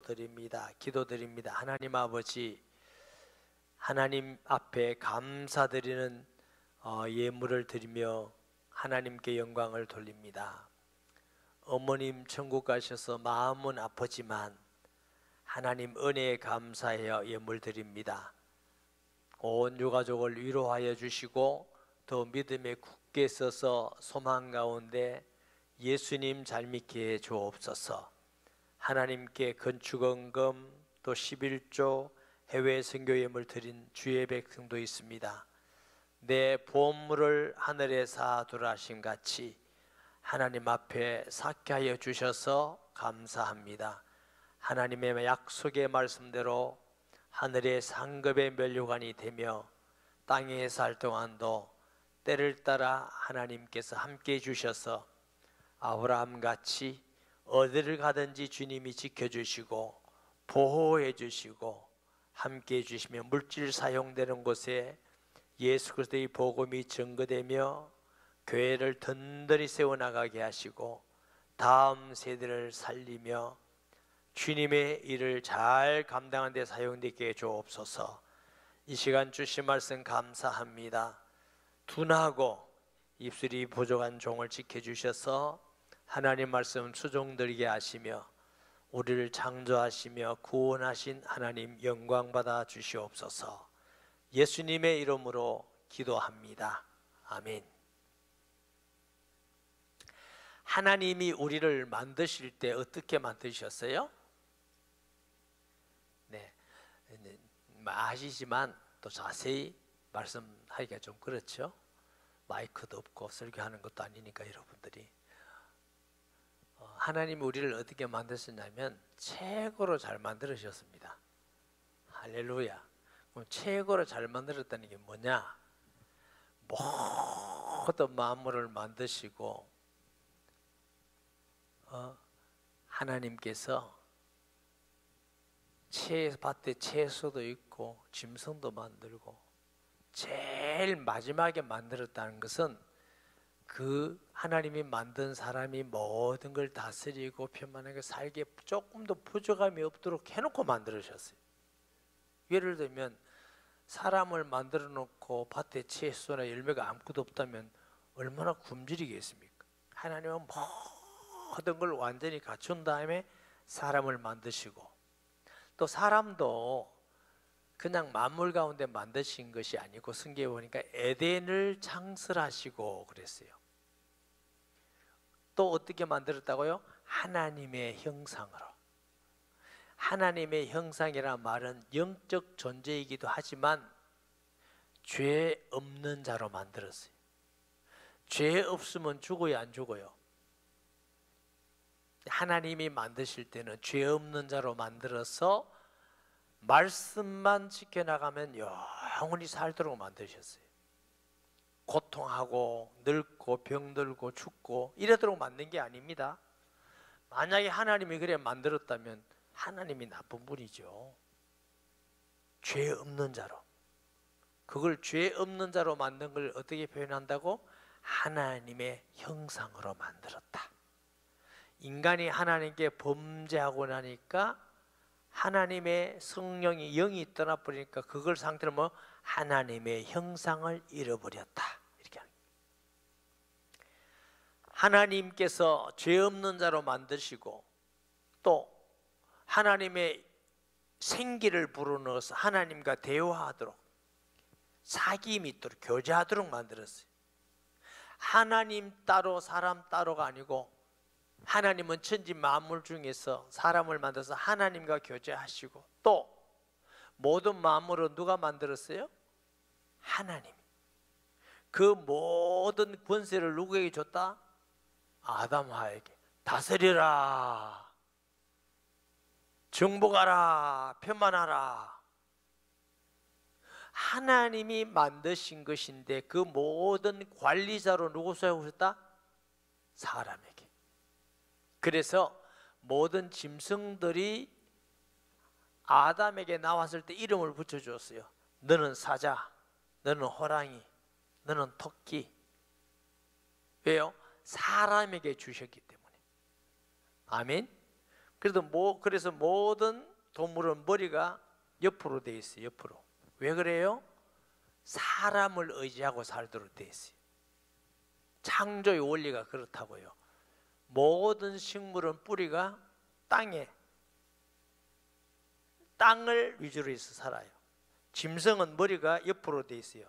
드립니다. 기도드립니다. 하나님 아버지, 하나님 앞에 감사드리는 예물을 드리며 하나님께 영광을 돌립니다. 어머님 천국 가셔서 마음은 아프지만 하나님 은혜에 감사하여 예물 드립니다. 온 유가족을 위로하여 주시고 더 믿음에 굳게 서서 소망 가운데 예수님 잘 믿게 해 주옵소서. 하나님께 건축원금 또 11조 해외 선교 예물 드린 주의 백성도 있습니다. 내 보물을 하늘에 쌓아두라 하심 같이 하나님 앞에 쌓게 하여 주셔서 감사합니다. 하나님의 약속의 말씀대로 하늘의 상급의 면류관이 되며 땅에 살 동안도 때를 따라 하나님께서 함께 해주셔서 아브라함 같이 어디를 가든지 주님이 지켜주시고 보호해 주시고 함께 해주시며 물질 사용되는 곳에 예수 그리스도의 복음이 증거되며 교회를 든든히 세워나가게 하시고 다음 세대를 살리며 주님의 일을 잘 감당하는 데 사용되게 해 주옵소서. 이 시간 주신 말씀 감사합니다. 둔하고 입술이 부족한 종을 지켜주셔서 하나님 말씀 수종드리게 하시며 우리를 창조하시며 구원하신 하나님 영광 받아 주시옵소서. 예수님의 이름으로 기도합니다. 아멘. 하나님이 우리를 만드실 때 어떻게 만드셨어요? 네, 아시지만 또 자세히 말씀하기가 좀 그렇죠. 마이크도 없고 설교하는 것도 아니니까 여러분들이 하나님이 우리를 어떻게 만드셨냐면 최고로 잘 만들으셨습니다. 할렐루야. 그럼 최고로 잘 만들었다는 게 뭐냐? 모든 만물을 만드시고 하나님께서 밭에 채소도 있고 짐승도 만들고 제일 마지막에 만들었다는 것은 그 하나님이 만든 사람이 모든 걸 다스리고 편안하게 살게 조금도 부족함이 없도록 해놓고 만들으셨어요. 예를 들면 사람을 만들어 놓고 밭에 채소나 열매가 아무것도 없다면 얼마나 굶주리겠습니까? 하나님은 모든 걸 완전히 갖춘 다음에 사람을 만드시고 또 사람도 그냥 만물 가운데 만드신 것이 아니고 성경에 보니까 에덴을 창설하시고 그랬어요. 또 어떻게 만들었다고요? 하나님의 형상으로. 하나님의 형상이라는 말은 영적 존재이기도 하지만 죄 없는 자로 만들었어요. 죄 없으면 죽어요, 안 죽어요? 하나님이 만드실 때는 죄 없는 자로 만들어서 말씀만 지켜나가면 영원히 살도록 만드셨어요. 고통하고 늙고 병들고 죽고 이러도록 만든 게 아닙니다. 만약에 하나님이 그래 만들었다면 하나님이 나쁜 분이죠. 죄 없는 자로. 그걸 죄 없는 자로 만든 걸 어떻게 표현한다고? 하나님의 형상으로 만들었다. 인간이 하나님께 범죄하고 나니까 하나님의 성령이 영이 떠나버리니까 그걸 상태로 뭐 하나님의 형상을 잃어버렸다 이렇게 하는 거예요. 하나님께서 죄 없는 자로 만드시고 또 하나님의 생기를 불어넣어서 하나님과 대화하도록 사귐이 있도록 교제하도록 만들었어요. 하나님 따로 사람 따로가 아니고 하나님은 천지 만물 중에서 사람을 만들어서 하나님과 교제하시고 또 모든 만물은 누가 만들었어요? 하나님. 그 모든 권세를 누구에게 줬다? 아담 하에게. 다스리라, 정복하라, 편만하라. 하나님이 만드신 것인데 그 모든 관리자로 누구 세우셨다? 사람에게. 그래서 모든 짐승들이 아담에게 나왔을 때 이름을 붙여주었어요. 너는 사자, 너는 호랑이, 너는 토끼. 왜요? 사람에게 주셨기 때문에. 아멘. 그래서 모든 동물은 머리가 옆으로 돼 있어요. 옆으로. 왜 그래요? 사람을 의지하고 살도록 돼 있어요. 창조의 원리가 그렇다고요. 모든 식물은 뿌리가 땅을 위주로 해서 살아요. 짐승은 머리가 옆으로 돼 있어요.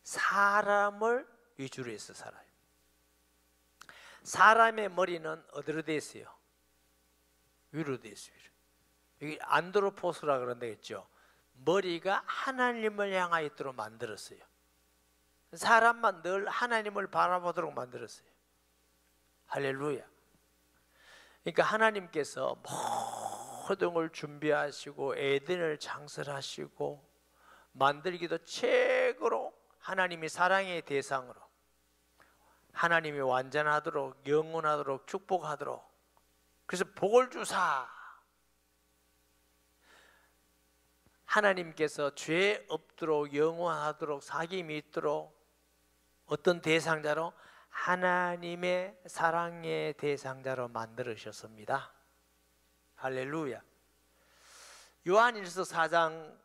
사람을 위주로 해서 살아요. 사람의 머리는 어디로 돼 있어요? 위로 돼 있어요. 여기 안드로포스라 그런다 했죠. 머리가 하나님을 향하여 있도록 만들었어요. 사람만 늘 하나님을 바라보도록 만들었어요. 할렐루야. 그러니까 하나님께서 모든 걸 준비하시고 에덴을 창설하시고 만들기도 최고로 하나님이 사랑의 대상으로 하나님이 완전하도록 영원하도록 축복하도록 그래서 복을 주사 하나님께서 죄 없도록 영원하도록 사귐이 있도록 어떤 대상자로 하나님의 사랑의 대상자로 만들으셨습니다. 할렐루야. 요한일서 4장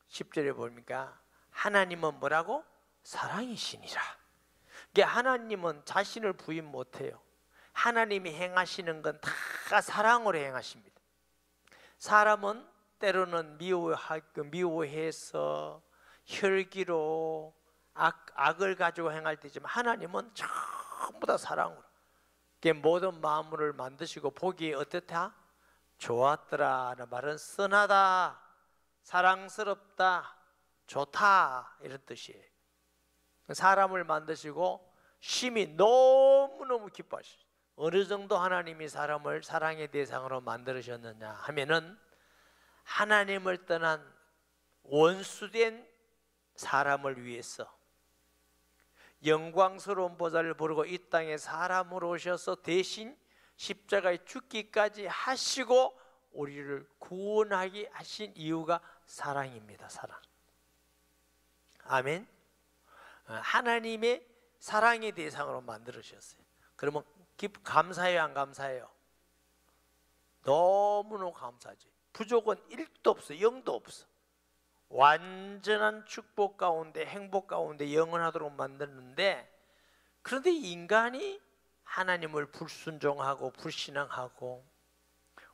10절에 보니까 하나님은 뭐라고? 사랑이시니라. 하나님은 자신을 부인 못해요. 하나님이 행하시는 건 다 사랑으로 행하십니다. 사람은 때로는 미워해서 혈기로 악을 가지고 행할 때지만 하나님은 전부 다 사랑으로 모든 만물을 만드시고 보기에 어떻다? 좋았더라 하는 말은 선하다, 사랑스럽다, 좋다 이런 뜻이에요. 사람을 만드시고 심히 너무너무 기뻐하시죠. 어느 정도 하나님이 사람을 사랑의 대상으로 만드셨느냐 하면은 하나님을 떠난 원수된 사람을 위해서 영광스러운 보좌를 부르고 이 땅에 사람으로 오셔서 대신 십자가에 죽기까지 하시고 우리를 구원하게 하신 이유가 사랑입니다. 사랑. 아멘. 하나님의 사랑의 대상으로 만들으셨어요. 그러면 감사해요, 안 감사해요? 너무너무 감사하지. 부족은 1도 없어, 0도 없어. 완전한 축복 가운데 행복 가운데 영원하도록 만드는데, 그런데 인간이 하나님을 불순종하고 불신앙하고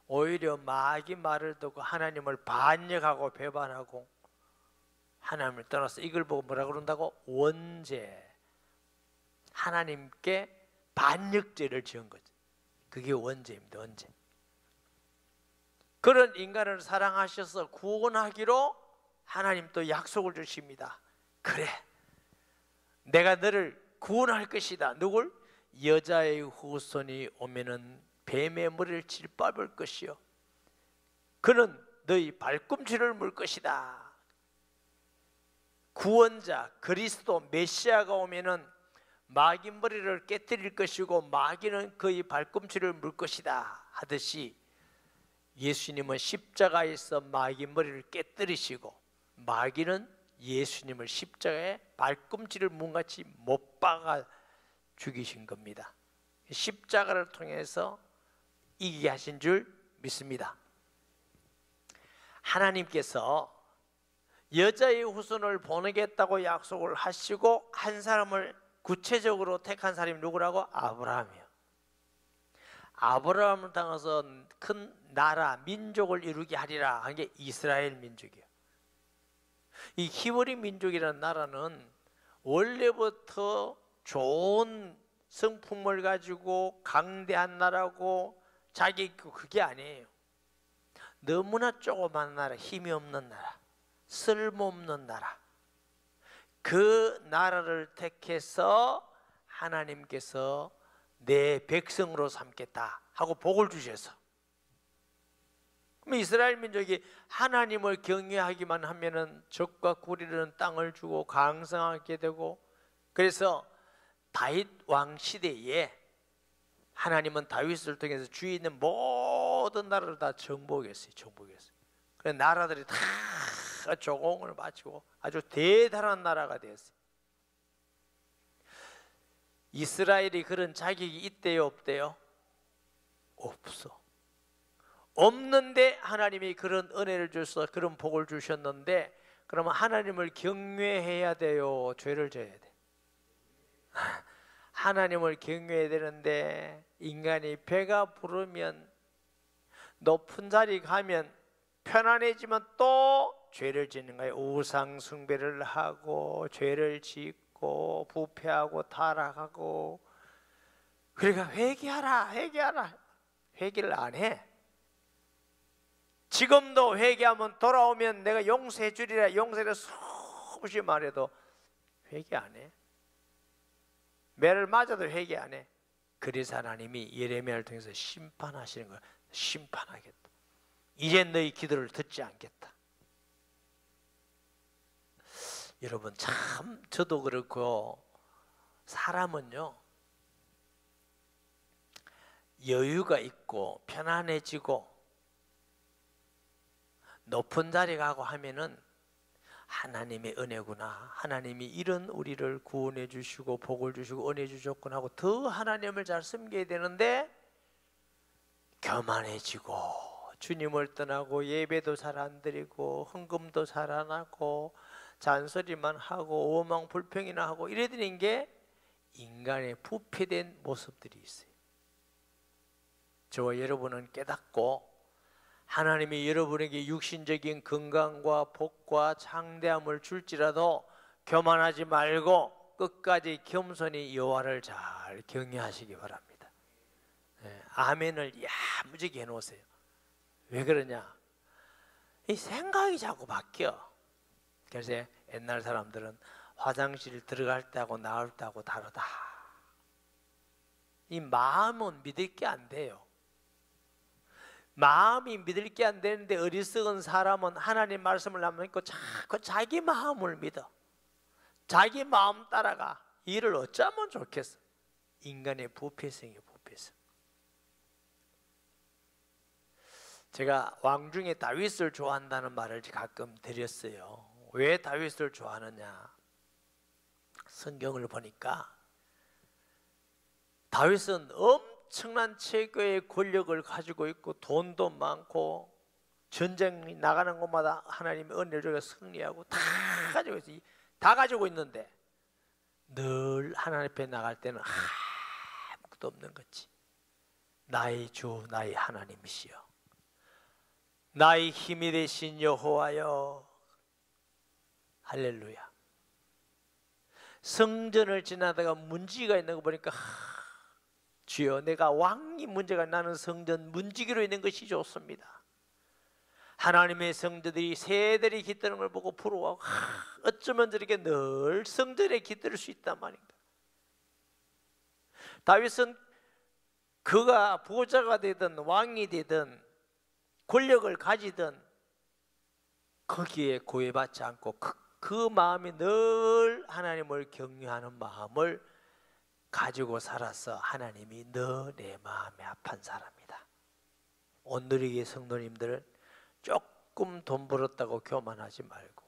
오히려 마귀 말을 듣고 하나님을 반역하고 배반하고 하나님을 떠나서 이걸 보고 뭐라 그런다고? 원죄. 하나님께 반역죄를 지은 거죠. 그게 원죄입니다. 원죄. 그런 인간을 사랑하셔서 구원하기로 하나님 또 약속을 주십니다. 그래, 내가 너를 구원할 것이다. 누굴? 여자의 후손이 오면은 뱀의 머리를 짓밟을 것이요 그는 너희 발꿈치를 물 것이다. 구원자 그리스도 메시아가 오면은 마귀 머리를 깨뜨릴 것이고 마귀는 그의 발꿈치를 물 것이다 하듯이 예수님은 십자가에서 마귀 머리를 깨뜨리시고 마귀는 예수님을 십자가에 발꿈치를 문같이 못 박아 죽이신 겁니다. 십자가를 통해서 이기게 하신 줄 믿습니다. 하나님께서 여자의 후손을 보내겠다고 약속을 하시고 한 사람을 구체적으로 택한 사람이 누구라고? 아브라함이요. 아브라함을 통해서 큰 나라, 민족을 이루게 하리라 한 게 이스라엘 민족이에요. 이 히브리 민족이라는 나라는 원래부터 좋은 성품을 가지고 강대한 나라고 그게 아니에요. 너무나 조그만 나라, 힘이 없는 나라, 쓸모없는 나라. 그 나라를 택해서 하나님께서 내 백성으로 삼겠다 하고 복을 주셔서, 그럼 이스라엘 민족이 하나님을 경외하기만 하면은 적과 구리는 땅을 주고 강성하게 되고, 그래서 다윗 왕 시대에 하나님은 다윗을 통해서 주위에 있는 모든 나라를 다 정복했어요. 그래서 나라들이 다 조공을 바치고 아주 대단한 나라가 되었어요. 이스라엘이 그런 자격이 있대요, 없대요? 없어. 없는데 하나님이 그런 은혜를 주셔서 그런 복을 주셨는데, 그러면 하나님을 경외해야 돼요, 죄를 져야 돼? 하나님을 경외해야 되는데, 인간이 배가 부르면, 높은 자리 가면 편안해지면 또 죄를 짓는 거예요. 우상 숭배를 하고 죄를 짓고 부패하고 타락하고. 그러니까 회개하라, 회개하라. 회개를 안 해. 지금도 회개하면 돌아오면 내가 용서해 주리라, 용서를 수없이 말해도 회개 안 해. 매를 맞아도 회개 안 해. 그래서 하나님이 예레미야를 통해서 심판하시는 거예요. 심판하겠다. 이젠 너희 기도를 듣지 않겠다. 여러분, 참 저도 그렇고, 사람은요 여유가 있고 편안해지고 높은 자리 가고 하면은 하나님의 은혜구나, 하나님이 이런 우리를 구원해 주시고 복을 주시고 은혜 주셨구나 하고 더 하나님을 잘 섬겨야 되는데, 교만해지고 주님을 떠나고 예배도 잘 안 드리고 헌금도 잘 안 하고 잔소리만 하고 오망 불평이나 하고 이래 되는 게 인간의 부패된 모습들이 있어요. 저와 여러분은 깨닫고, 하나님이 여러분에게 육신적인 건강과 복과 장대함을 줄지라도 교만하지 말고 끝까지 겸손히 여호와를 잘 경외하시기 바랍니다. 아멘을 야무지게 해놓으세요. 왜 그러냐? 이 생각이 자꾸 바뀌어. 그래서 옛날 사람들은 화장실 들어갈 때하고 나올 때하고 다르다. 이 마음은 믿을 게 안 돼요. 마음이 믿을 게 안 되는데, 어리석은 사람은 하나님 말씀을 안 믿고 자꾸 자기 마음을 믿어. 자기 마음 따라가. 이를 어쩌면 좋겠어? 인간의 부패성이에요, 부패성. 제가 왕 중에 다윗을 좋아한다는 말을 가끔 드렸어요. 왜 다윗을 좋아하느냐? 성경을 보니까 다윗은 엄청난 최고의 권력을 가지고 있고 돈도 많고 전쟁 나가는 곳마다 하나님의 은혜를 주고 승리하고 다 가지고 있어요. 다 가지고 있는데 늘 하나님 앞에 나갈 때는 아무것도 없는 거지. 나의 주 나의 하나님이시여, 나의 힘이 되신 여호와여, 할렐루야. 성전을 지나다가 문지기가 있는 거 보니까 주여, 내가 왕이 문제가 나는 성전 문지기로 있는 것이 좋습니다. 하나님의 성도들이 새들이 깃드는 걸 보고 부러워하고, 어쩌면 저렇게 늘 성전에 깃들 수 있단 말인가. 다윗은 그가 부자가 되든 왕이 되든 권력을 가지든 거기에 구애받지 않고 그 마음이 늘 하나님을 경외하는 마음을 가지고 살아서 하나님이 너 내 마음에 합한 사람이다. 오늘의 성도님들은 조금 돈 벌었다고 교만하지 말고,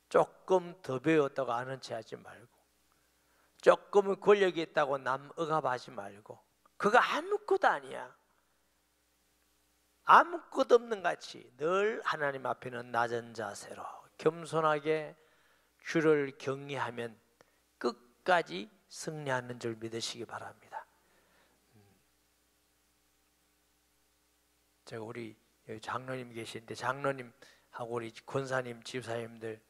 조금 더 배웠다고 아는 체 하지 말고, 조금 권력이 있다고 남 억압하지 말고, 그거 아무것도 아니야. 아무것도 없는 같이 늘 하나님 앞에는 낮은 자세로 겸손하게 주를 경외하면 끝까지 승리하는 줄 믿으시기 바랍니다. 제가 우리 여기 장로님 계신데, 장로님하고 우리 권사님, 집사님들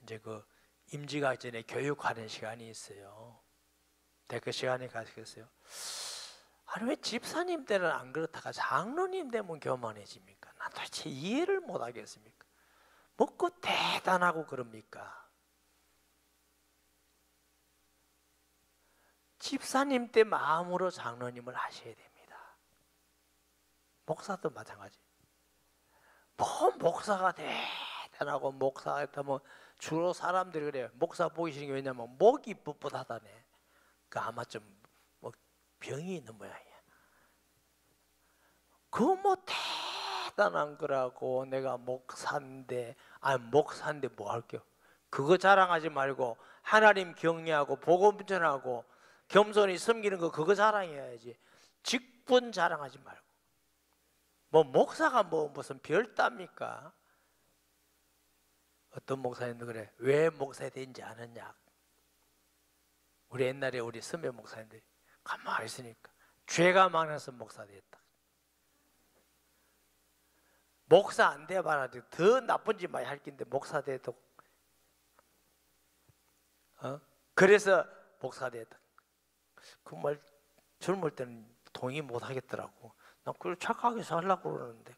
이제 그 임직하기 전에 교육하는 시간이 있어요. 그 시간에 가시겠어요? 아니 왜 집사님 때는 안 그렇다가 장로님 되면 교만해집니까? 난 도대체 이해를 못 하겠습니까? 뭐고 대단하고 그럽니까? 집사님 때 마음으로 장로님을 하셔야 됩니다. 목사도 마찬가지. 뭐 목사가 대단하고 목사가 있다면 주로 사람들이 그래요. 목사 보기 싫은 게 왜냐면 목이 뻣뻣하다네. 그 아마 좀 뭐 병이 있는 모양이야. 그 뭐 대단한 거라고 내가 목사인데, 아니 목사인데 뭐 할게요? 그거 자랑하지 말고 하나님 경외하고 복음 전하고 겸손히 섬기는 거, 그거 자랑해야지. 직분 자랑하지 말고. 뭐 목사가 뭐 무슨 별답니까? 어떤 목사님도 그래. 왜 목사가 된지 아느냐? 우리 옛날에 우리 선배 목사님들이 가만히 있으니까 죄가 많아서 목사 됐다. 목사 안 돼봐라 더 나쁜 짓 많이 할 긴데 목사 돼도 그래서 목사 됐다. 그 말 젊을 때는 동의 못 하겠더라고. 난 그걸 착하게 살려고 그러는데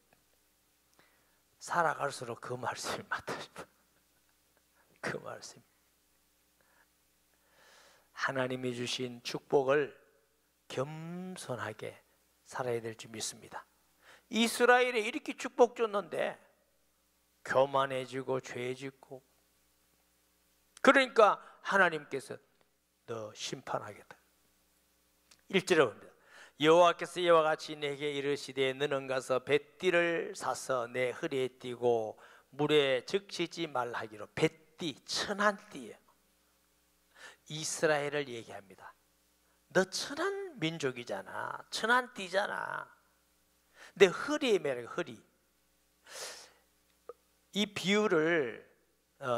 살아갈수록 그 말씀이 맞다 싶어. 그 말씀. 하나님이 주신 축복을 겸손하게 살아야 될 줄 믿습니다. 이스라엘에 이렇게 축복 줬는데 교만해지고 죄 짓고, 그러니까 하나님께서 너 심판하겠다. 1절에 봅니다. 여호와께서 이와 같이 내게 이르시되 너는 가서 뱃띠를 사서 내 허리에 띠고 물에 적시지 말라 하기로. 뱃띠, 천한 띠예요. 이스라엘을 얘기합니다. 너 천한 민족이잖아. 천한 띠잖아. 내 허리에 매라. 허리. 이 비유를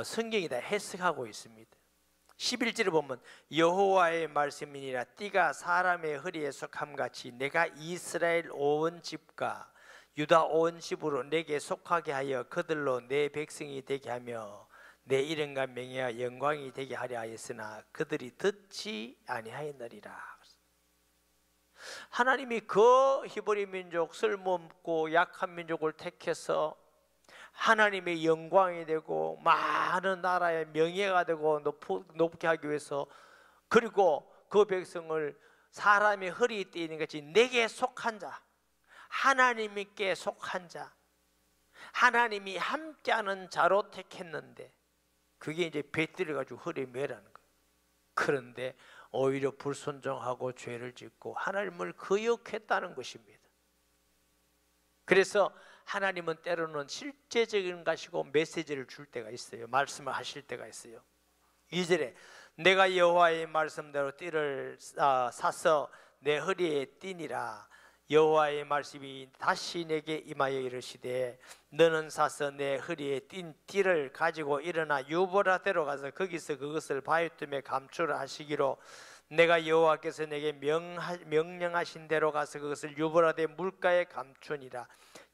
성경이 다 해석하고 있습니다. 11절에 보면 여호와의 말씀이니라 띠가 사람의 허리에 속함같이 내가 이스라엘 온 집과 유다 온 집으로 내게 속하게 하여 그들로 내 백성이 되게 하며 내 이름과 명예와 영광이 되게 하려 하였으나 그들이 듣지 아니하였느니라. 하나님이 그 히브리 민족, 쓸모없고 약한 민족을 택해서 하나님의 영광이 되고 많은 나라의 명예가 되고 높게 하기 위해서, 그리고 그 백성을 사람의 허리에 띠는 것이 내게 속한 자, 하나님께 속한 자, 하나님이 함께하는 자로 택했는데 그게 이제 뱃띠를 가지고 허리에 매라는 거예요. 그런데 오히려 불순종하고 죄를 짓고 하나님을 거역했다는 것입니다. 그래서 하나님은 때로는 실제적인 것이고 메시지를 줄 때가 있어요. 말씀을 하실 때가 있어요. 2절에 내가 여호와의 말씀대로 띠를 사서 내 허리에 띠니라. 여호와의 말씀이 다시 내게 임하여 이르시되 너는 사서 내 허리에 띈 띠를 가지고 일어나 유보라대로 가서 거기서 그것을 바위틈에 감추라 하시기로 내가 여호와께서 내게 명령하신 대로 가서 그것을 유보라대 물가에 감추니라.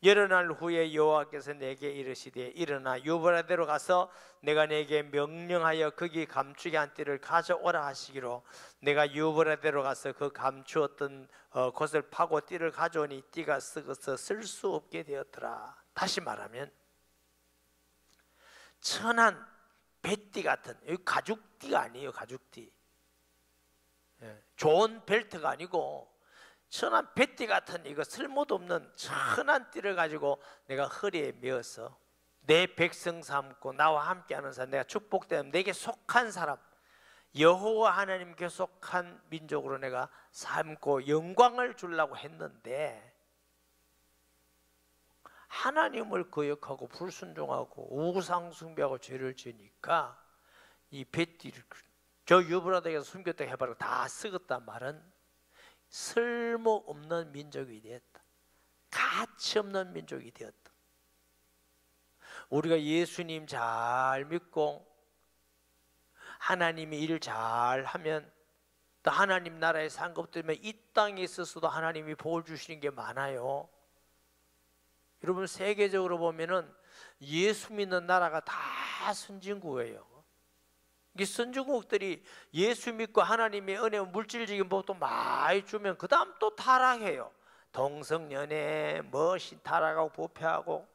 여러 날 후에 여호와께서 내게 이르시되 일어나 유보라대로 가서 내가 내게 명령하여 거기 감추게 한 띠를 가져오라 하시기로 내가 유보라대로 가서 그 감추었던 곳을 파고 띠를 가져오니 띠가 썩어서 쓸 수 없게 되었더라. 다시 말하면 천한 뱃띠 같은, 여기 가죽띠가 아니에요. 가죽띠, 좋은 벨트가 아니고 천한 뱃띠 같은 이거 쓸모도 없는 천한 띠를 가지고 내가 허리에 메어서 내 백성 삼고 나와 함께하는 사람, 내가 축복되면 내게 속한 사람, 여호와 하나님께 속한 민족으로 내가 삼고 영광을 주려고 했는데 하나님을 거역하고 불순종하고 우상 숭배하고 죄를 지으니까 이 뱃띠를 저 유브라데에서 숨겼다 해봐라 다 썩었단 말은 쓸모없는 민족이 되었다. 가치없는 민족이 되었다. 우리가 예수님 잘 믿고 하나님이 일 잘하면 또 하나님 나라에 산 것 때문에 이 땅에 있어서도 하나님이 복을 주시는 게 많아요. 여러분 세계적으로 보면은 예수 믿는 나라가 다 선진국이에요. 이 선진국들이 예수 믿고 하나님의 은혜, 물질적인 복도 많이 주면 그 다음 또 타락해요. 동성연애, 타락하고 부패하고.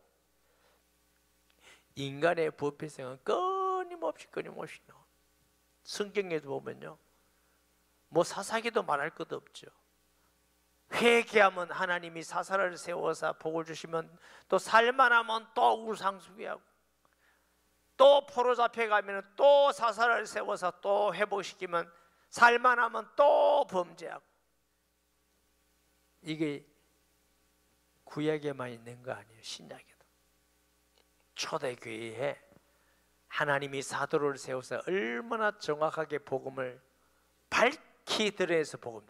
인간의 부패성은 끊임없이 나와. 성경에도 보면요, 뭐 사사기도 말할 것도 없죠. 회개하면 하나님이 사사를 세워서 복을 주시면 또 살만하면 또 우상숭배하고, 또 포로 잡혀가면 또 사사를 세워서 또 회복시키면 살만하면 또 범죄하고. 이게 구약에만 있는 거 아니에요. 신약에도. 초대교회에 하나님이 사도를 세워서 얼마나 정확하게 복음을 밝히 드러내서 복음을,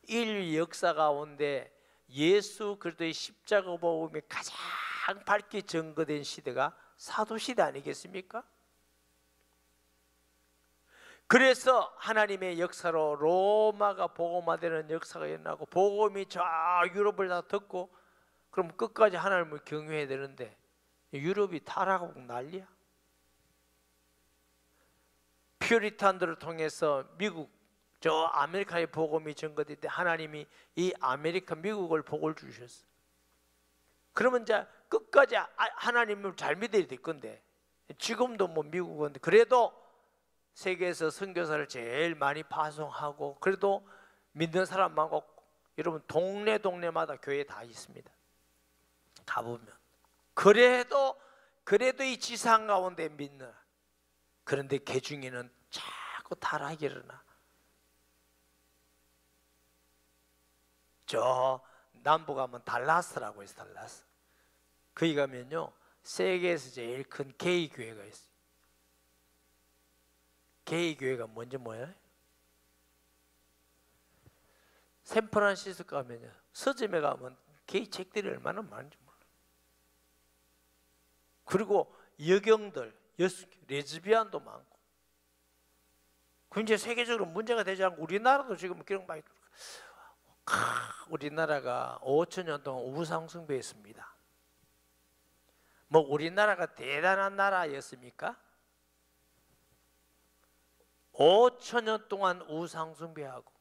인류 역사 가운데 예수 그리스도의 십자가 복음이 가장 밝게 증거된 시대가 사도시대 아니겠습니까? 그래서 하나님의 역사로 로마가 복음화되는 역사가 일어나고 복음이 저 유럽을 다 듣고 그럼 끝까지 하나님을 경외해야 되는데 유럽이 타락하고 난리야. 퓨리탄들을 통해서 미국 저 아메리카의 복음이 증거될 때 하나님이 이 아메리카 미국을 복을 주셨어. 그러면 이제 끝까지 하나님을 잘 믿어야 될 건데 지금도 뭐 미국은 그래도 세계에서 선교사를 제일 많이 파송하고 그래도 믿는 사람 많고 여러분 동네마다 교회 다 있습니다. 가보면 그래도 이 지상 가운데 믿는 그런데 그 중에는 자꾸 타락이 일어나. 저 남부 가면 달라스라고 있어. 달라스 거기 가면요 세계에서 제일 큰 게이 교회가 있어요. 게이 교회가 뭔지 뭐예요? 샌프란시스코 가면요 서점에 가면 게이 책들이 얼마나 많은지 몰라. 그리고 여경들 레즈비안도 많고 굉장히 세계적으로 문제가 되지 않고 우리나라도 지금 그런 많이 우리나라가 5천 년 동안 우상숭배했습니다. 뭐 우리나라가 대단한 나라였습니까? 5천 년 동안 우상숭배하고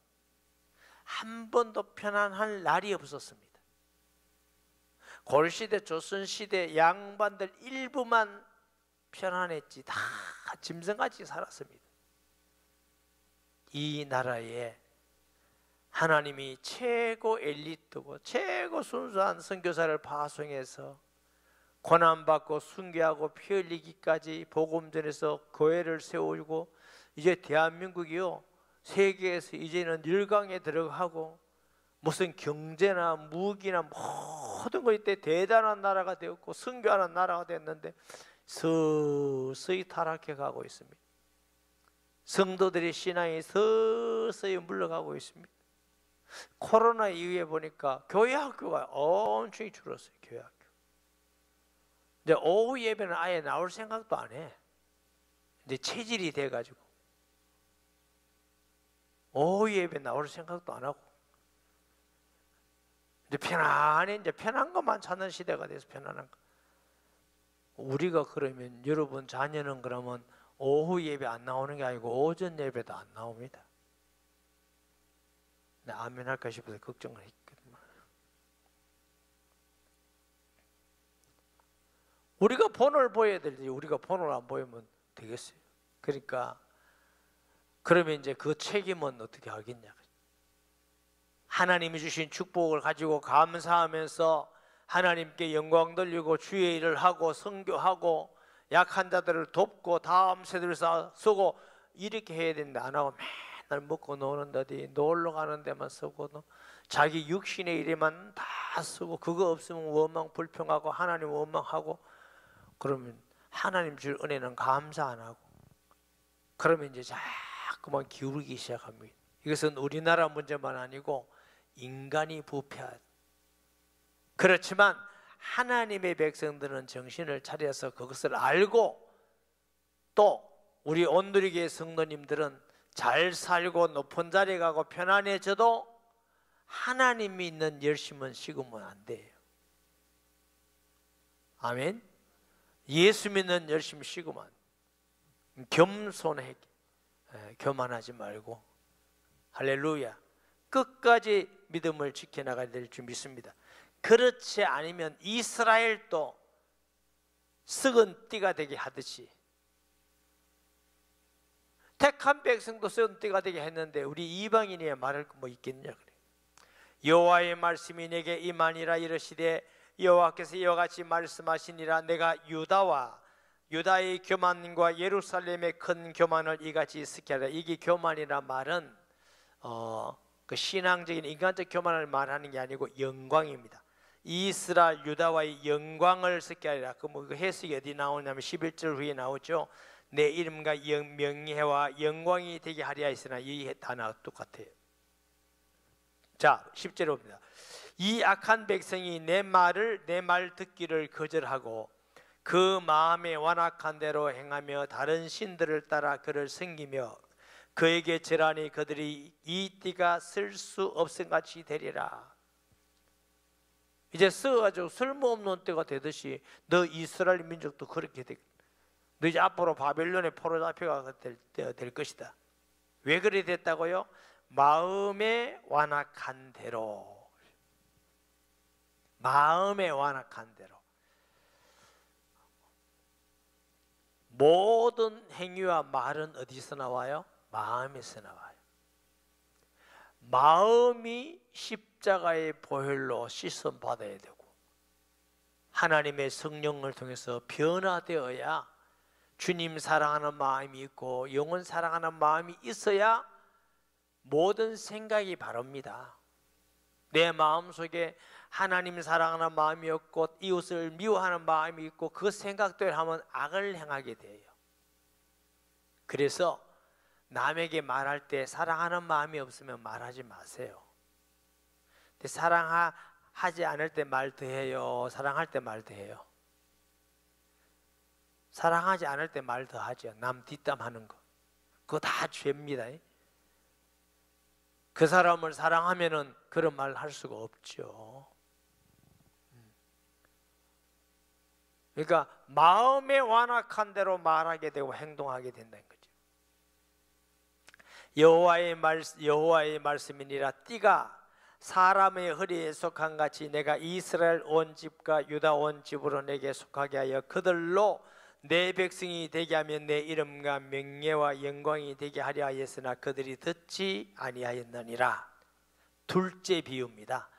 한 번도 편안할 날이 없었습니다. 고려시대 조선시대 양반들 일부만 편안했지 다 짐승같이 살았습니다. 이 나라에 하나님이 최고 엘리트고 최고 순수한 선교사를 파송해서 고난받고 순교하고 피 흘리기까지 복음전에서 교회를 세우고 이제 대한민국이요 세계에서 이제는 열강에 들어가고 무슨 경제나 무기나 모든 것 이때 대단한 나라가 되었고 선교하는 나라가 됐는데 서서히 타락해 가고 있습니다. 성도들의 신앙이 서서히 물러가고 있습니다. 코로나 이후에 보니까 교회 학교가 엄청 줄었어요. 교회 학교. 이제 오후 예배는 아예 나올 생각도 안 해. 이제 체질이 돼가지고 오후 예배 나올 생각도 안 하고 이제 편안히 이제 편한 것만 찾는 시대가 돼서 편안한 거. 우리가 그러면 여러분 자녀는 그러면 오후 예배 안 나오는 게 아니고 오전 예배도 안 나옵니다. 아멘 할까 싶어서 걱정을 했거든요. 우리가 본을 보여야 되지 우리가 본을 안 보이면 되겠어요. 그러니까 그러면 이제 그 책임은 어떻게 하겠냐. 하나님이 주신 축복을 가지고 감사하면서 하나님께 영광 돌리고 주의 일을 하고 선교하고 약한 자들을 돕고 다음 세대를 쓰고 이렇게 해야 되는데 안 하고 맨날 먹고 노는 데디 놀러 가는 데만 쓰고 자기 육신의 일에만 다 쓰고 그거 없으면 원망 불평하고 하나님 원망하고 그러면 하나님 줄 은혜는 감사 안 하고 그러면 이제 자꾸만 기울기 시작합니다. 이것은 우리나라 문제만 아니고 인간이 부패하다. 그렇지만 하나님의 백성들은 정신을 차려서 그것을 알고 또 우리 온누리교회 성도님들은 잘 살고 높은 자리에 가고 편안해져도 하나님 믿는 열심은 식으면 안 돼요. 아멘. 예수 믿는 열심 식으면 안 돼요. 겸손해 교만하지 말고 할렐루야 끝까지 믿음을 지켜나가야 될 줄 믿습니다. 그렇지 않으면 이스라엘도 썩은 띠가 되게 하듯이 택한 백성도 썩은 띠가 되게 했는데 우리 이방인이 말할 거 뭐 있겠냐 그래. 여호와의 말씀이 내게 임하니라 이르시되 여호와께서 이와 같이 말씀하시니라 내가 유다의 교만과 예루살렘의 큰 교만을 이같이 있게 하라. 이게 교만이라 말은 그 신앙적인 인간적 교만을 말하는 게 아니고 영광입니다. 이스라엘 유다와의 영광을 섞게 하리라. 그 해석이 어디 나오냐면 11절 후에 나오죠. 내 이름과 명예와 영광이 되게 하리라 했으나 이 단어가 똑같아요. 자 10절에 봅니다. 이 악한 백성이 내 말 듣기를 거절하고 그 마음에 완악한 대로 행하며 다른 신들을 따라 그를 섬기며 그에게 절하니 그들이 이 띠가 쓸 수 없음 같이 되리라. 이제 써가지고 쓸모없는 때가 되듯이 너 이스라엘 민족도 그렇게 돼. 너 이제 앞으로 바벨론의 포로 잡혀가 될 것이다. 왜 그래 됐다고요? 마음에 완악한 대로. 마음에 완악한 대로. 모든 행위와 말은 어디서 나와요? 마음에서 나와요. 마음이 십자가의 보혈로 씻음 받아야 되고 하나님의 성령을 통해서 변화되어야 주님 사랑하는 마음이 있고 영혼 사랑하는 마음이 있어야 모든 생각이 바릅니다. 내 마음속에 하나님 사랑하는 마음이 없고 이웃을 미워하는 마음이 있고 그 생각대로 하면 악을 행하게 돼요. 그래서 남에게 말할 때 사랑하는 마음이 없으면 말하지 마세요. 근데 사랑하지 않을 때 말 더해요? 사랑할 때 말 더해요? 사랑하지 않을 때 말 더하죠. 남 뒷담하는 거 그거 다 죄입니다. 그 사람을 사랑하면은 그런 말 할 수가 없죠. 그러니까 마음에 완악한 대로 말하게 되고 행동하게 된다는 거죠. 여호와의 말씀이니라. 띠가 사람의 허리에 속한 같이 내가 이스라엘 온 집과 유다 온 집으로 내게 속하게 하여 그들로 내 백성이 되게 하면 내 이름과 명예와 영광이 되게 하려 하였으나 그들이 듣지 아니하였느니라. 둘째 비유입니다.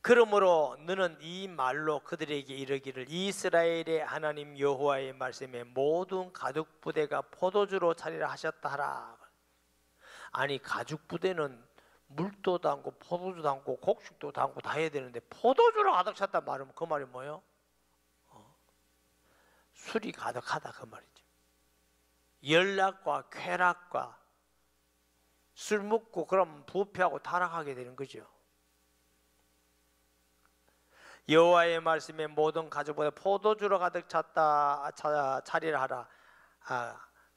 그러므로 너는 이 말로 그들에게 이르기를 이스라엘의 하나님 여호와의 말씀에 모든 가죽 부대가 포도주로 차리라 하셨다 하라. 아니 가죽 부대는 물도 담고 포도주 담고 곡식도 담고 다 해야 되는데 포도주로 가득 찼다 말하면 그 말이 뭐예요? 술이 가득하다 그 말이죠. 연락과 쾌락과 술 먹고 그럼 부패하고 타락하게 되는 거죠. 여호와의 말씀에 모든 가죽보다 포도주로 가득 찼다 차리라 하라.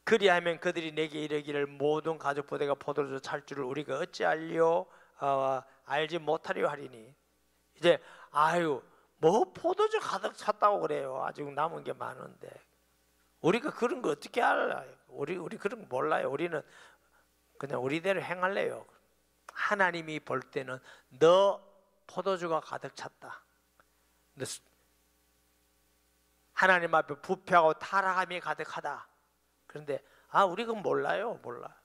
그리하면 그들이 내게 이르기를 모든 가죽보다가 포도주 찰 줄을 우리가 어찌알리요? 알지 못하리요 하리니. 이제 뭐 포도주 가득 찼다고 그래요. 아직 남은 게 많은데 우리가 그런 거 어떻게 알아요? 우리 그런 거 몰라요. 우리는 그냥 우리대로 행할래요. 하나님이 볼 때는 너 포도주가 가득 찼다. 하나님 앞에 부패하고 타락함이 가득하다. 그런데 우리가 몰라요. 몰라.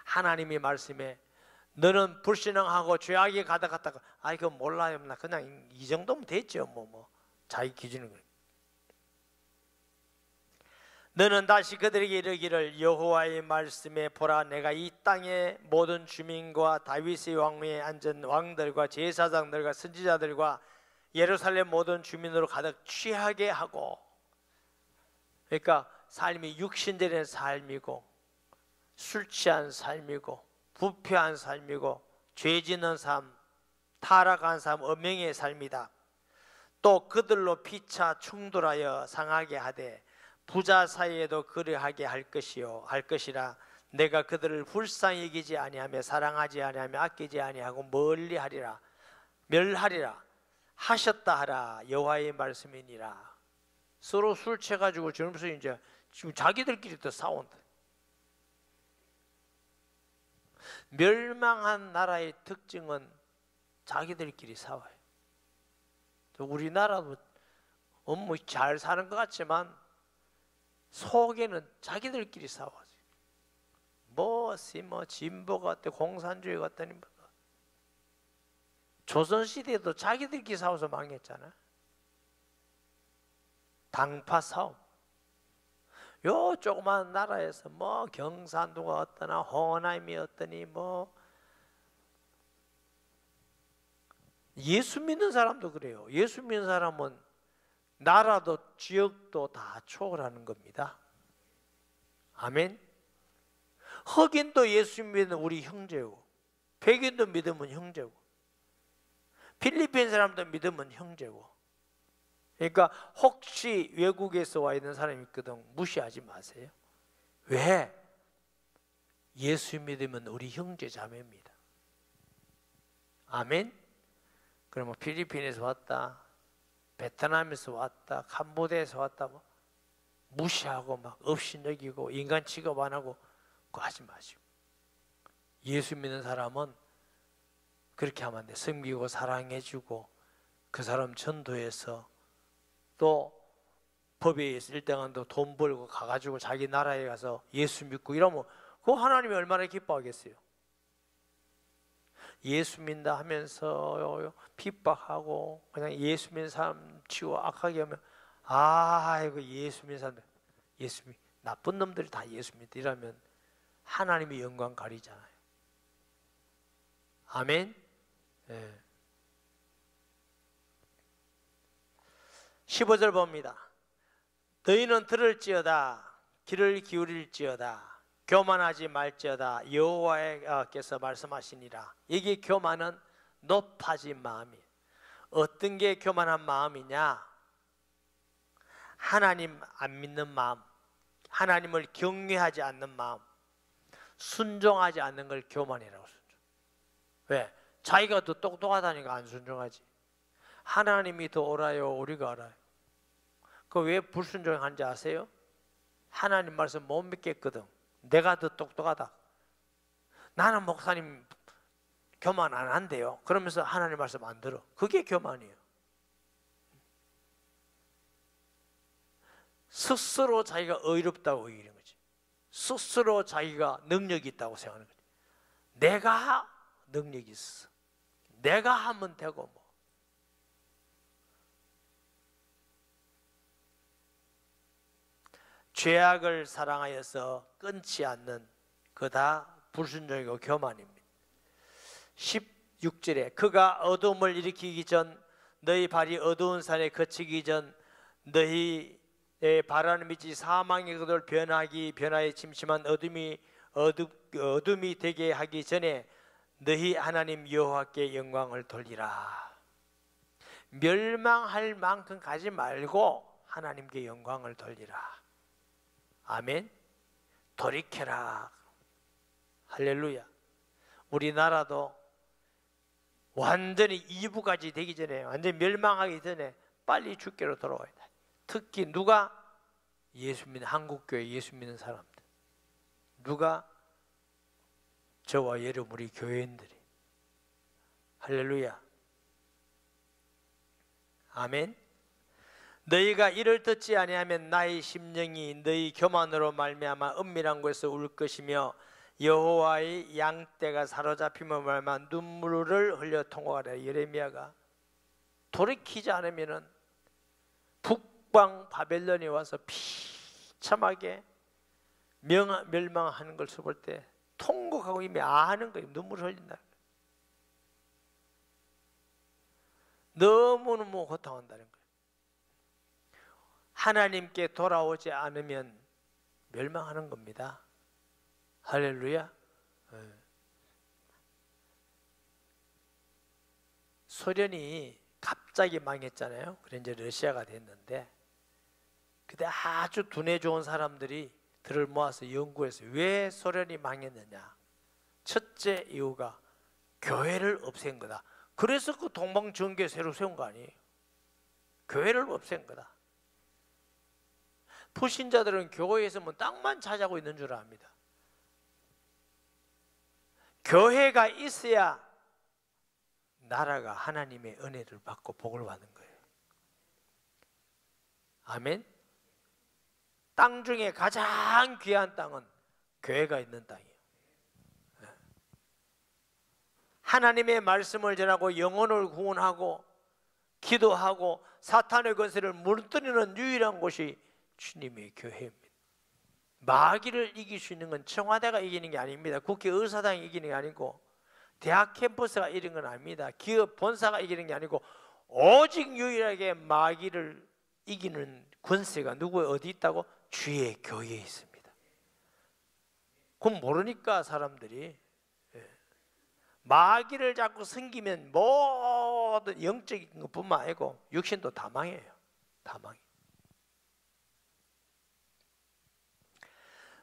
하나님이 말씀에 너는 불신앙하고 죄악이 가득하다고. 이거 몰라요. 나 그냥 이 정도면 됐죠. 뭐 자기 기준은. 너는 다시 그들에게 이르기를 여호와의 말씀에 보라 내가 이 땅의 모든 주민과 다윗의 왕위에 앉은 왕들과 제사장들과 선지자들과 예루살렘 모든 주민으로 가득 취하게 하고. 그러니까 삶이 육신적인 삶이고 술 취한 삶이고 부패한 삶이고 죄 짓는 삶, 타락한 삶, 음행의 삶이다. 또 그들로 피차 충돌하여 상하게 하되 부자 사이에도 그러하게 할 것이라. 내가 그들을 불쌍히 여기지 아니하며 사랑하지 아니하며 아끼지 아니하고 멀리하리라 멸하리라 하셨다 하라. 여호와의 말씀이니라. 서로 술 취해가지고 저러면서 이제 지금 자기들끼리 또 싸운다. 멸망한 나라의 특징은 자기들끼리 싸워요. 우리나라도 잘 사는 것 같지만 속에는 자기들끼리 싸워요. 뭐 진보가 어때 공산주의가 어떠니. 조선시대에도 자기들끼리 싸워서 망했잖아. 당파 싸움. 요 조그만 나라에서 뭐 경산도가 어떠나 호남이 어떠니 뭐 예수 믿는 사람도 그래요. 예수 믿는 사람은 나라도 지역도 다 초월하는 겁니다. 아멘. 흑인도 예수 믿는 우리 형제고 백인도 믿으면 형제고 필리핀 사람도 믿으면 형제고. 그러니까 혹시 외국에서 와 있는 사람이 있거든 무시하지 마세요. 왜? 예수 믿으면 우리 형제 자매입니다. 아멘. 그러면 필리핀에서 왔다, 베트남에서 왔다, 캄보디아에서 왔다 뭐 무시하고 막 업신여기고 인간 취급 안 하고 그거 하지 마시고. 예수 믿는 사람은 그렇게 하면 안 돼. 섬기고 사랑해주고 그 사람 전도해서 또 법에 의해서 1등한도 돈 벌고 가가지고 자기 나라에 가서 예수 믿고 이러면 그 하나님이 얼마나 기뻐하겠어요. 예수 믿는다 하면서 핍박하고 그냥 예수 믿는 사람 치고 악하게 하면 이거 예수 믿는 사람들 예수 믿 나쁜 놈들이 다 예수 믿다 이러면 하나님이 영광 가리잖아요. 아멘. 네. 15절 봅니다. 너희는 들을지어다 귀를 기울일지어다 교만하지 말지어다 여호와께서 말씀하시니라. 이게 교만은 높아진 마음이에요. 어떤 게 교만한 마음이냐? 하나님 안 믿는 마음, 하나님을 경외하지 않는 마음, 순종하지 않는 걸 교만이라고 순종. 왜? 자기가 더 똑똑하다니까 안 순종하지. 하나님이 더 알아요, 우리가 알아요. 그 왜 불순종하는지 아세요? 하나님 말씀 못 믿겠거든. 내가 더 똑똑하다. 나는 목사님 교만 안 한대요. 그러면서 하나님 말씀 안 들어. 그게 교만이에요. 스스로 자기가 의롭다고 여기는 거지. 스스로 자기가 능력이 있다고 생각하는 거지. 내가 능력이 있어. 내가 하면 되고 뭐. 죄악을 사랑하여서 끊지 않는 그다 불순종이고 교만입니다. 16절에 그가 어둠을 일으키기 전 너희 발이 어두운 산에 거치기 전 너희의 바라는 빛이 사망의 그들 변화에 침침한 어둠이 되게 하기 전에 너희 하나님 여호와께 영광을 돌리라. 멸망할 만큼 가지 말고 하나님께 영광을 돌리라. 아멘. 돌이켜라. 할렐루야. 우리나라도 완전히 이부까지 되기 전에, 완전히 멸망하기 전에 빨리 주께로 돌아와야 돼. 특히 누가? 예수 믿는 한국교회 예수 믿는 사람들. 누가? 저와 여러분 우리 교회인들이. 할렐루야. 아멘. 너희가 이를 듣지 아니하면 나의 심령이 너희 교만으로 말미암아 은밀한 곳에서 울 것이며 여호와의 양떼가 사로잡힘을 말미암아 눈물을 흘려 통곡하리라. 예레미야가 돌이키지 않으면은 북방 바벨론이 와서 비참하게 멸망하는 걸 볼 때 통곡하고 이미 아는 거예요. 눈물을 흘린다. 너무너무 고통한다는 거예요. 하나님께 돌아오지 않으면 멸망하는 겁니다. 할렐루야. 소련이 갑자기 망했잖아요. 그래 이제 러시아가 됐는데 그때 아주 두뇌 좋은 사람들이 들을 모아서 연구해서 왜 소련이 망했느냐. 첫째 이유가 교회를 없앤 거다. 그래서 그 동방정교회 새로 세운 거 아니에요. 교회를 없앤 거다. 불신자들은 교회에서 뭐 땅만 차지하고 있는 줄 압니다. 교회가 있어야 나라가 하나님의 은혜를 받고 복을 받는 거예요. 아멘. 땅 중에 가장 귀한 땅은 교회가 있는 땅이에요. 하나님의 말씀을 전하고 영혼을 구원하고 기도하고 사탄의 권세를 무너뜨리는 유일한 곳이 주님의 교회입니다. 마귀를 이길 수 있는 건 청와대가 이기는 게 아닙니다. 국회의사당이 이기는 게 아니고 대학 캠퍼스가 이기는 건 아닙니다. 기업 본사가 이기는 게 아니고 오직 유일하게 마귀를 이기는 권세가 누구에 어디 있다고? 주의 교회에 있습니다. 그건 모르니까 사람들이 마귀를 자꾸 섬기면 모든 영적인 것뿐만 아니고 육신도 다 망해요. 다 망해.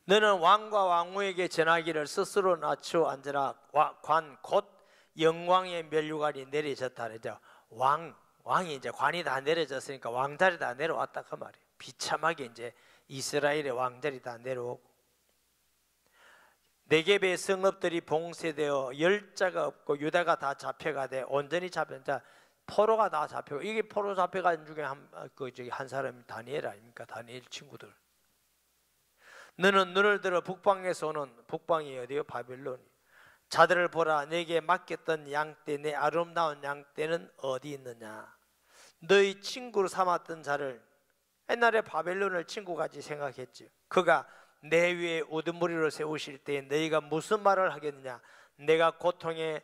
너는 왕과 왕후에게 전하기를 스스로 낮추어 앉으라. 관 곧 영광의 면류관이 내려졌다 그러죠. 왕이 이제 관이 다 내려졌으니까 왕자리 다 내려왔다 그 말이에요. 비참하게 이제 이스라엘의 왕자리 다 내려오고, 네겝의 성읍들이 봉쇄되어 열자가 없고 유다가 다 잡혀가되 온전히 잡힌 자 포로가 다 잡히고, 이게 포로 잡혀간 중에 한 사람이 다니엘 아닙니까? 다니엘 친구들. 너는 눈을 들어 북방에서 오는, 북방이 어디요? 바벨론이. 자들을 보라. 내게 맡겼던 양떼, 내 아름다운 양떼는 어디 있느냐? 너희 친구로 삼았던 자를, 옛날에 바벨론을 친구같이 생각했지. 그가 내 위에 우두머리로 세우실 때 너희가 무슨 말을 하겠느냐? 내가 고통에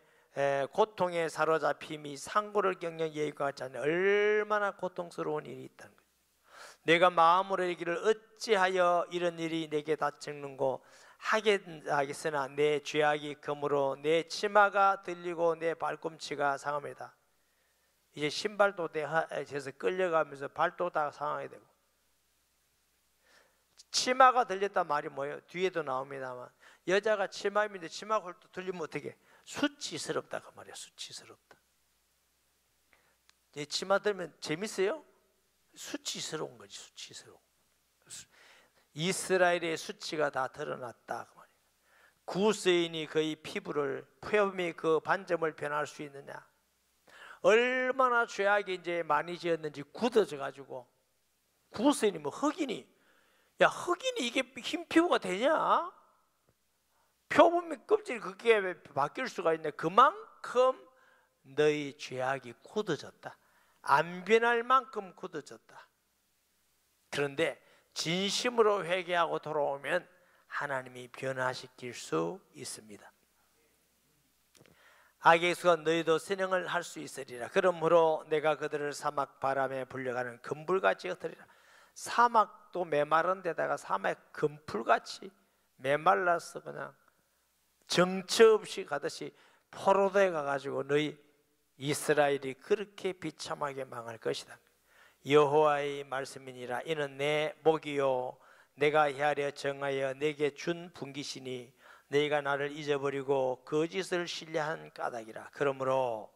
사로잡힘이 상고를 겪는 예의가 같지 않냐? 얼마나 고통스러운 일이 있다는 거예요. 내가 마음으로 이르기를 어찌하여 이런 일이 내게 닥쳤는고 하겠으나 내 죄악이 금으로 내 치마가 들리고 내 발꿈치가 상함이다. 이제 신발도 대해서 끌려가면서 발도 다 상하게 되고, 치마가 들렸단 말이 뭐예요? 뒤에도 나옵니다만, 여자가 치마입니다. 치마가 홀또 들리면 어떻게? 수치스럽다 그 말이에요. 수치스럽다. 이 치마 들면 재밌어요? 수치스러운 거지. 수치스러운. 이스라엘의 수치가 다 드러났다 그 말이에요. 구스인이 그의 피부를, 표범이 그 반점을 변할 수 있느냐? 얼마나 죄악이 이제 많이 지었는지 굳어져 가지고, 구스인이 뭐 흑인이, 야 흑인이 이게 흰 피부가 되냐? 표범이 껍질이 그게 바뀔 수가 있네. 그만큼 너희 죄악이 굳어졌다. 안 변할 만큼 굳어졌다. 그런데 진심으로 회개하고 돌아오면 하나님이 변화시킬 수 있습니다. 악의 수가 너희도 선행을 할 수 있으리라. 그러므로 내가 그들을 사막 바람에 불려가는 금불같이 흩으리라. 사막도 메마른 데다가 사막에 금풀같이 메말라서 그냥 정처 없이 가듯이 포로되어 가가지고 너희 이스라엘이 그렇게 비참하게 망할 것이다. 여호와의 말씀이니라. 이는 내 목이요 내가 헤아려 정하여 내게 준 분깃이니 너희가 나를 잊어버리고 거짓을 신뢰한 까닭이라. 그러므로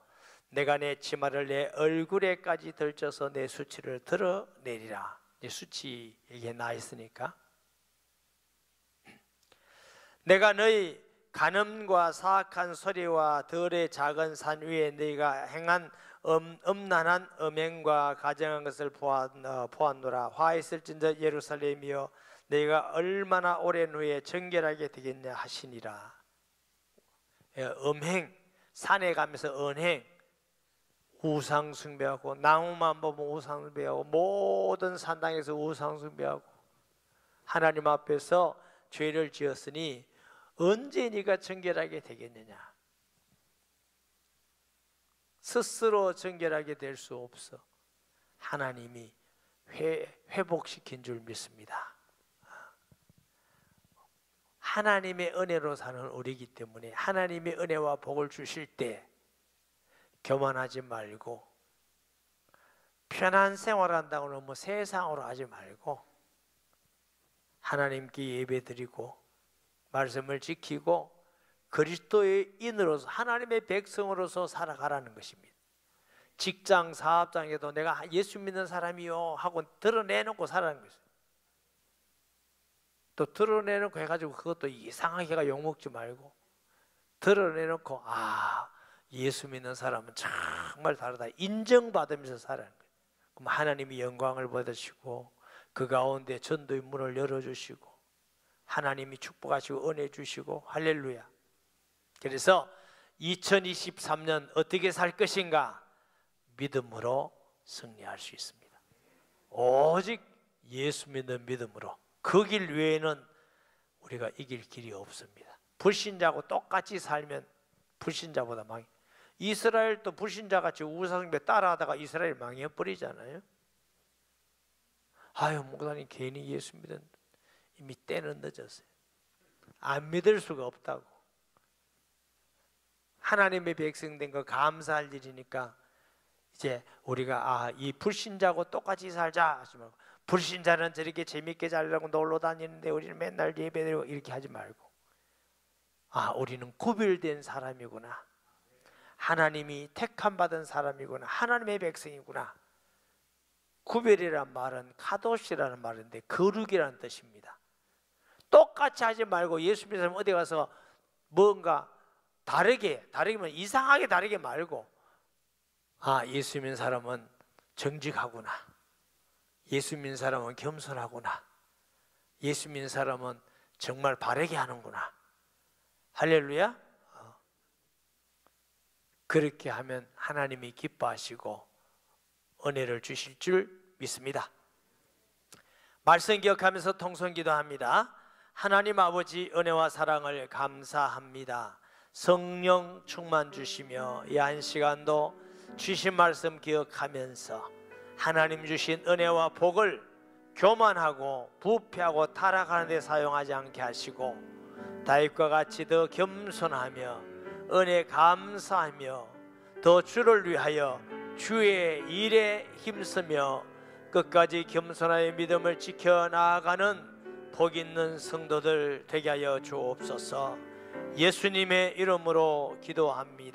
내가 내 치마를 내 얼굴에까지 들쳐서 내 수치를 드러내리라. 수치 이게 나 있으니까. 내가 너희 간음과 사악한 소리와 덜의 작은 산 위에 너희가 행한 음란한 음행과 가정한 것을 보았노라. 화 있을진저 예루살렘이여 너희가 얼마나 오랜 후에 정결하게 되겠냐 하시니라. 음행, 산에 가면서 은행, 우상 숭배하고, 나무만 보면 우상 숭배하고, 모든 산당에서 우상 숭배하고, 하나님 앞에서 죄를 지었으니 언제 네가 정결하게 되겠느냐? 스스로 정결하게 될 수 없어. 하나님이 회복시킨 줄 믿습니다. 하나님의 은혜로 사는 우리이기 때문에 하나님의 은혜와 복을 주실 때 교만하지 말고, 편한 생활한다고는 뭐 세상으로 하지 말고 하나님께 예배드리고 말씀을 지키고 그리스도의 인으로서 하나님의 백성으로서 살아가라는 것입니다. 직장 사업장에도 내가 예수 믿는 사람이요 하고 드러내놓고 살아가는 것이에요. 또 드러내놓고 해가지고 그것도 이상하게가 욕먹지 말고 드러내놓고 예수 믿는 사람은 정말 다르다 인정받으면서 살아가는 거예요. 그럼 하나님이 영광을 받으시고 그 가운데 전도의 문을 열어주시고 하나님이 축복하시고 은혜 주시고 할렐루야. 그래서 2023년 어떻게 살 것인가? 믿음으로 승리할 수 있습니다. 오직 예수 믿는 믿음으로. 그 길 외에는 우리가 이길 길이 없습니다. 불신자하고 똑같이 살면 불신자보다 망해. 이스라엘도 불신자같이 우상숭배 따라하다가 이스라엘 망해버리잖아요. 아유 목사님 괜히 예수 믿은, 이미 때는 늦었어요. 안 믿을 수가 없다고. 하나님의 백성 된 거 감사할 일이니까 이제 우리가 이 불신자하고 똑같이 살자 하지 말고, 불신자는 저렇게 재밌게 살려고 놀러 다니는데 우리는 맨날 예배드리고 이렇게 하지 말고, 우리는 구별된 사람이구나, 하나님이 택함 받은 사람이구나, 하나님의 백성이구나. 구별이란 말은 카도시라는 말인데 거룩이라는 뜻입니다. 똑같이 하지 말고, 예수 믿는 사람 어디 가서 뭔가 다르게면 이상하게 다르게 말고, 예수 믿는 사람은 정직하구나, 예수 믿는 사람은 겸손하구나, 예수 믿는 사람은 정말 바르게 하는구나. 할렐루야. 그렇게 하면 하나님이 기뻐하시고 은혜를 주실 줄 믿습니다. 말씀 기억하면서 통성기도합니다. 하나님 아버지, 은혜와 사랑을 감사합니다. 성령 충만 주시며 이 한 시간도 주신 말씀 기억하면서 하나님 주신 은혜와 복을 교만하고 부패하고 타락하는 데 사용하지 않게 하시고, 다윗과 같이 더 겸손하며 은혜 감사하며 더 주를 위하여 주의 일에 힘쓰며 끝까지 겸손하여 믿음을 지켜나가는 복 있는 성도들 되게 하여 주옵소서. 예수님의 이름으로 기도합니다.